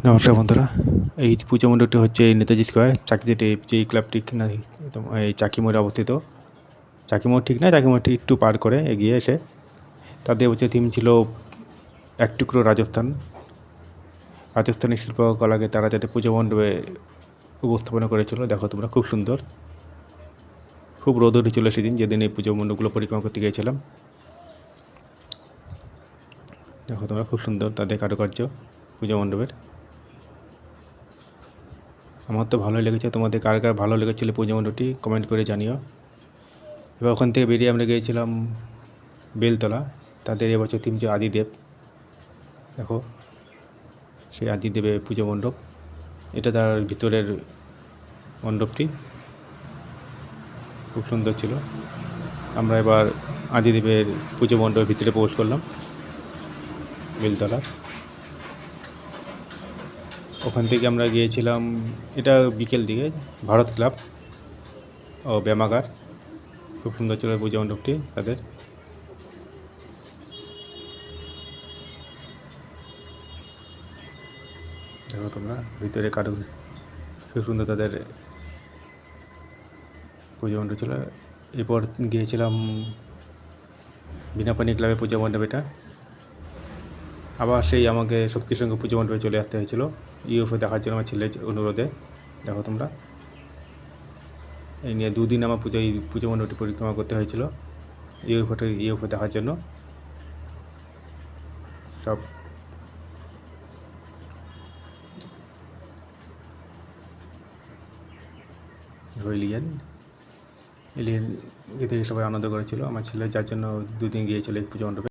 নমস্কার বন্ধুরা, এই পুজো মণ্ডপটি হচ্ছে এই নেতাজি স্কোয়ার চাকিতে যে ক্লাবটি কিনা এই চাকি মোড়ে অবস্থিত। চাকি মোড় ঠিক না, চাকি মোড়টি একটু পার করে এগিয়ে এসে তাদের হচ্ছে থিম ছিল এক টুকরো রাজস্থান। রাজস্থানী শিল্পকলাকে তারা যাতে পুজো মণ্ডপে উপস্থাপনা করেছিল। দেখো তোমরা, খুব সুন্দর, খুব রোদ উঠেছিল সেদিন যেদিন এই পুজো মণ্ডপগুলো পরিক্রমা করতে গিয়েছিলাম। দেখো তোমরা, খুব সুন্দর তাদের কারুকার্য পুজো মণ্ডপের। আমার তো ভালোই লেগেছে, তোমাদের কার কার ভালো লেগেছিলো পুজো মণ্ডপটি কমেন্ট করে জানিও। এবার ওখান থেকে বেরিয়ে আমরা গিয়েছিলাম বেলতলা। তাদের এবছর থিম ছিল আদিদেব। দেখো সেই আদিদেবের পুজো মণ্ডপ, এটা তার ভিতরের মণ্ডপটি খুব সুন্দর ছিল। আমরা এবার আদিদেবের পুজো মণ্ডপের ভিতরে প্রবেশ করলাম বেলতলা। ওখান থেকে আমরা গিয়েছিলাম, এটা বিকেল দিকে, ভারত ক্লাব ও ব্যায়ামাগার। খুব সুন্দর ছিল পুজো মণ্ডপটি তাদের। দেখো তোমরা ভিতরে খুব সুন্দর তাদের পুজো মণ্ডপ ছিল। এরপর গিয়েছিলাম বিনাপানি ক্লাবে পুজো মণ্ডপ। এটা আবার সেই আমাকে শক্তির সঙ্গে পুজো মণ্ডপে চলে আসতে হয়েছিল ইউএফও দেখার জন্য আমার ছেলের অনুরোধে। দেখো তোমরা, এই নিয়ে দুদিন আমার পুজো মণ্ডপটি পরিক্রমা করতে হয়েছিল ইউএফও দেখার জন্য। সব এলিয়েন থেকে সবাই আনন্দ করেছিল। আমার ছেলে যার জন্য দুদিন গিয়েছিল এই পুজো মণ্ডপে।